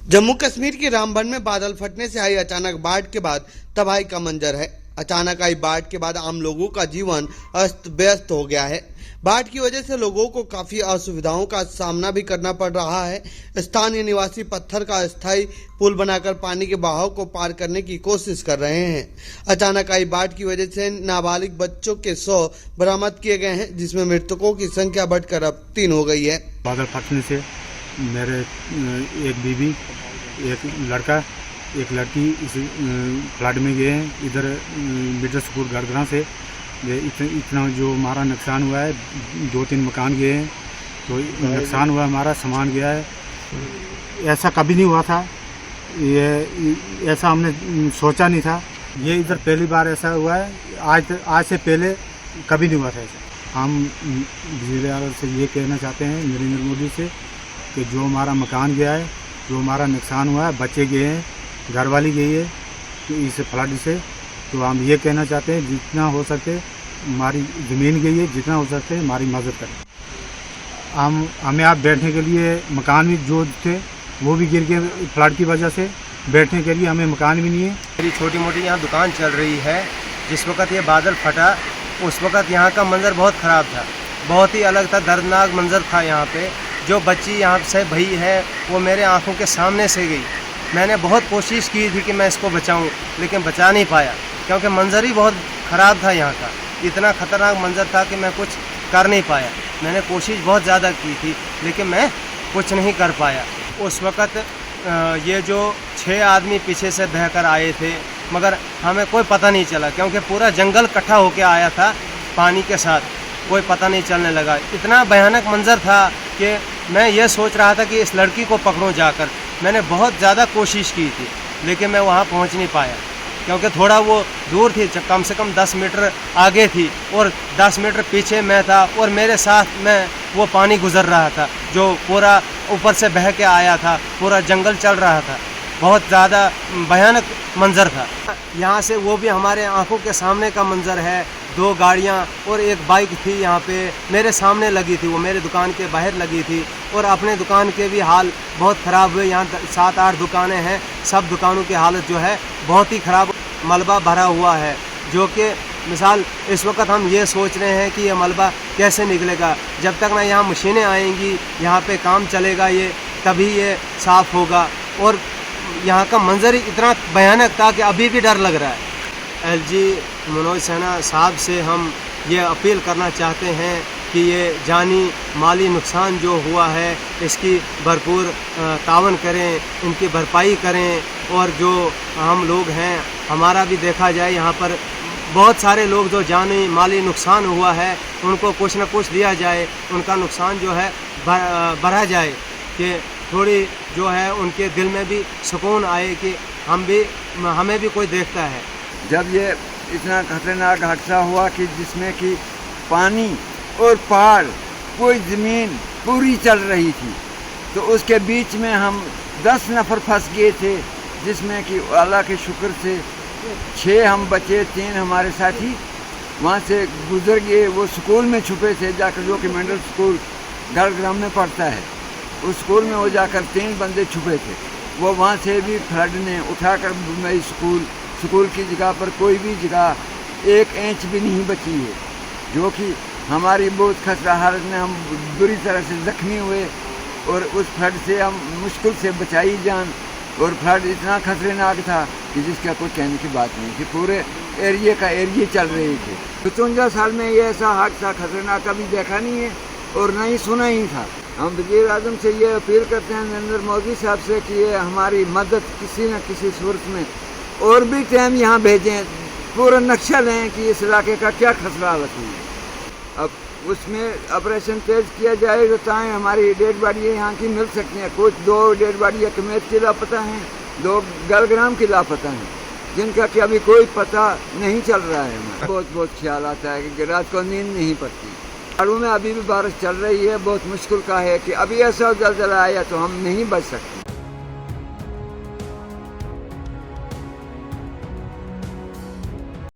जम्मू कश्मीर के रामबन में बादल फटने से आई अचानक बाढ़ के बाद तबाही का मंजर है। अचानक आई बाढ़ के बाद आम लोगों का जीवन अस्त व्यस्त हो गया है। बाढ़ की वजह से लोगों को काफी असुविधाओं का सामना भी करना पड़ रहा है। स्थानीय निवासी पत्थर का अस्थायी पुल बनाकर पानी के बहाव को पार करने की कोशिश कर रहे हैं। अचानक आई बाढ़ की वजह से नाबालिग बच्चों के 100 बरामद किए गए हैं, जिसमें मृतकों की संख्या बढ़कर अब 3 हो गई है। बादल फटने से मेरे एक बीवी, एक लड़का, एक लड़की इस फ्लड में गए हैं। इधर मिडल स्कूल गड़गड़ा से इतना जो हमारा नुकसान हुआ है, 2-3 मकान गए हैं, तो नुकसान हुआ, हमारा सामान गया है। ऐसा कभी नहीं हुआ था, ये ऐसा हमने सोचा नहीं था। ये इधर पहली बार ऐसा हुआ है। आज से पहले कभी नहीं हुआ था ऐसा। हम बिजली वालों से ये कहना चाहते हैं, नरेंद्र मोदी से, कि जो हमारा मकान गया है, जो हमारा नुकसान हुआ है, बच्चे गए हैं, घरवाली गई है इस फ्लड से, तो हम ये कहना चाहते हैं जितना हो सके हमारी ज़मीन गई है, जितना हो सके हमारी मदद करें। हमें आप बैठने के लिए मकान भी जो थे वो भी गिर गए फ्लड की वजह से। बैठने के लिए हमें मकान भी नहीं है। मेरी छोटी मोटी यहाँ दुकान चल रही है। जिस वक्त ये बादल फटा उस वक्त यहाँ का मंजर बहुत ख़राब था, बहुत ही अलग था, दर्दनाक मंजर था। यहाँ पे जो बच्ची यहाँ से भई है वो मेरे आंखों के सामने से गई। मैंने बहुत कोशिश की थी कि मैं इसको बचाऊं, लेकिन बचा नहीं पाया, क्योंकि मंजर ही बहुत ख़राब था। यहाँ का इतना ख़तरनाक मंजर था कि मैं कुछ कर नहीं पाया। मैंने कोशिश बहुत ज़्यादा की थी, लेकिन मैं कुछ नहीं कर पाया। उस वक़्त ये जो 6 आदमी पीछे से बहकर आए थे, मगर हमें कोई पता नहीं चला, क्योंकि पूरा जंगल इकट्ठा होकर आया था पानी के साथ, कोई पता नहीं चलने लगा। इतना भयानक मंजर था कि मैं ये सोच रहा था कि इस लड़की को पकड़ूं जाकर। मैंने बहुत ज़्यादा कोशिश की थी, लेकिन मैं वहाँ पहुँच नहीं पाया, क्योंकि थोड़ा वो दूर थी, कम से कम 10 मीटर आगे थी और 10 मीटर पीछे मैं था, और मेरे साथ में वो पानी गुजर रहा था जो पूरा ऊपर से बह के आया था। पूरा जंगल चल रहा था, बहुत ज़्यादा भयानक मंजर था। यहाँ से वो भी हमारे आंखों के सामने का मंजर है। 2 गाड़ियाँ और एक बाइक थी यहाँ पे मेरे सामने लगी थी, वो मेरे दुकान के बाहर लगी थी, और अपने दुकान के भी हाल बहुत ख़राब हुए। यहाँ 7-8 दुकानें हैं, सब दुकानों की हालत जो है बहुत ही ख़राब, मलबा भरा हुआ है। जो कि मिसाल इस वक्त हम ये सोच रहे हैं कि ये मलबा कैसे निकलेगा। जब तक ना यहाँ मशीनें आएंगी, यहाँ पे काम चलेगा, ये तभी ये साफ़ होगा। और यहाँ का मंजर ही इतना भयानक था कि अभी भी डर लग रहा है। एलजी मनोज सिन्हा साहब से हम ये अपील करना चाहते हैं कि ये जानी माली नुकसान जो हुआ है इसकी भरपूर तावन करें, इनकी भरपाई करें। और जो हम लोग हैं, हमारा भी देखा जाए, यहाँ पर बहुत सारे लोग जो जानी माली नुकसान हुआ है उनको कुछ न कुछ दिया जाए, उनका नुकसान जो है बढ़ा जाए, कि थोड़ी जो है उनके दिल में भी सुकून आए कि हमें भी कोई देखता है। जब ये इतना खतरनाक हादसा हुआ कि जिसमें कि पानी और पहाड़, कोई ज़मीन पूरी चल रही थी, तो उसके बीच में हम 10 नफ़र फंस गए थे, जिसमें कि अल्लाह के शुक्र से 6 हम बचे, 3 हमारे साथी वहाँ से गुजर गए। वो स्कूल में छुपे थे जाकर, जो कि मिडल स्कूल गड़ग्राम में पढ़ता है, उस स्कूल में वो जाकर 3 बंदे छुपे थे। वो वहाँ से भी फ्लड ने उठाकर मेरी स्कूल की जगह पर कोई भी जगह 1 इंच भी नहीं बची है, जो कि हमारी बहुत खतरा हालत में हम बुरी तरह से ज़ख्मी हुए। और उस फ्लड से हम मुश्किल से बचाई जान। और फ्लड इतना खतरनाक था कि जिसका कोई कहने की बात नहीं थी। पूरे एरिए चल रहे थे। 55 साल में ये ऐसा हादसा खतरनाक कभी देखा नहीं है और ना ही सुना ही था। हम वज़ीर आज़म से ये अपील करते हैं, नरेंद्र मोदी साहब से, कि ये हमारी मदद किसी न किसी सूरत में और भी टाइम यहाँ भेजें, पूरा नक्शा लें कि इस इलाके का क्या खतरा हालत हुई है। अब उसमें ऑपरेशन तेज किया जाए तो ताकि हमारी डेड बॉडी यहाँ की मिल सकती हैं। कुछ 2 डेड बॉडी कमेत की लापता हैं, 2 गड़ग्राम की लापता हैं, जिनका कि अभी कोई पता नहीं चल रहा है। हमें बहुत ख्याल आता है कि रात को नींद नहीं पड़ती। पहाड़ों में अभी भी बारिश चल रही है, बहुत मुश्किल का है कि अभी ऐसा जलजला आया तो हम नहीं बच सकते।